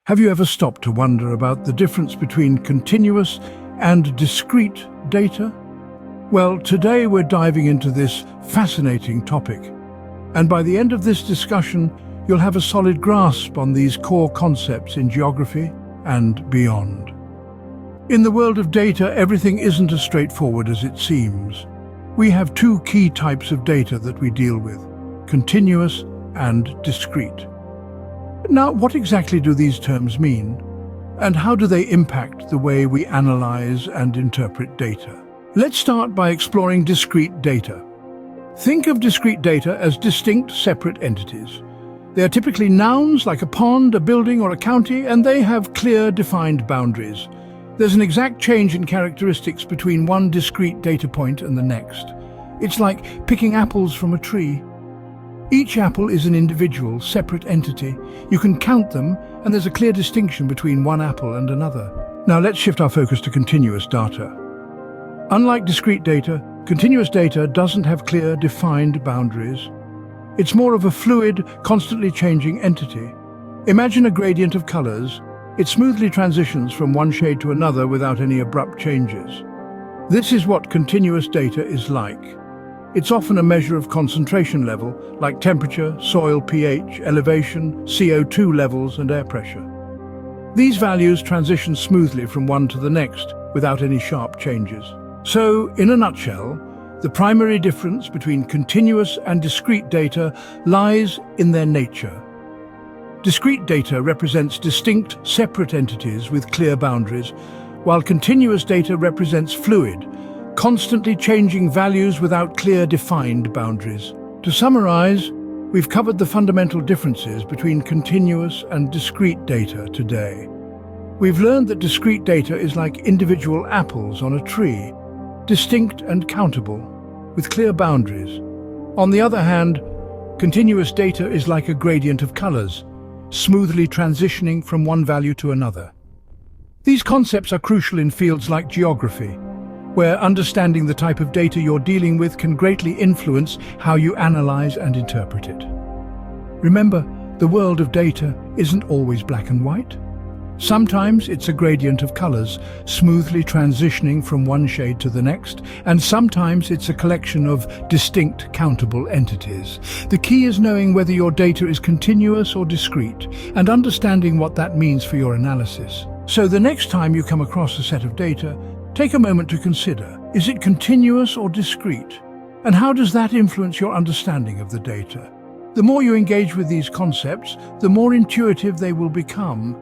Have you ever stopped to wonder about the difference between continuous and discrete data? Well, today we're diving into this fascinating topic. And by the end of this discussion, you'll have a solid grasp on these core concepts in geography and beyond. In the world of data, everything isn't as straightforward as it seems. We have two key types of data that we deal with: continuous and discrete. Now, what exactly do these terms mean? And how do they impact the way we analyze and interpret data? Let's start by exploring discrete data. Think of discrete data as distinct, separate entities. They are typically nouns like a pond, a building, or a county, and they have clear, defined boundaries. There's an exact change in characteristics between one discrete data point and the next. It's like picking apples from a tree. Each apple is an individual, separate entity. You can count them, and there's a clear distinction between one apple and another. Now let's shift our focus to continuous data. Unlike discrete data, continuous data doesn't have clear, defined boundaries. It's more of a fluid, constantly changing entity. Imagine a gradient of colors. It smoothly transitions from one shade to another without any abrupt changes. This is what continuous data is like. It's often a measure of concentration level, like temperature, soil pH, elevation, CO2 levels, and air pressure. These values transition smoothly from one to the next without any sharp changes. So, in a nutshell, the primary difference between continuous and discrete data lies in their nature. Discrete data represents distinct, separate entities with clear boundaries, while continuous data represents fluid, constantly changing values without clear, defined boundaries. To summarize, we've covered the fundamental differences between continuous and discrete data today. We've learned that discrete data is like individual apples on a tree, distinct and countable, with clear boundaries. On the other hand, continuous data is like a gradient of colors, smoothly transitioning from one value to another. These concepts are crucial in fields like geography, where understanding the type of data you're dealing with can greatly influence how you analyze and interpret it. Remember, the world of data isn't always black and white. Sometimes it's a gradient of colors, smoothly transitioning from one shade to the next, and sometimes it's a collection of distinct, countable entities. The key is knowing whether your data is continuous or discrete, and understanding what that means for your analysis. So the next time you come across a set of data, take a moment to consider, is it continuous or discrete? And how does that influence your understanding of the data? The more you engage with these concepts, the more intuitive they will become.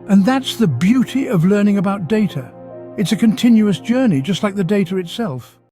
And that's the beauty of learning about data. It's a continuous journey, just like the data itself.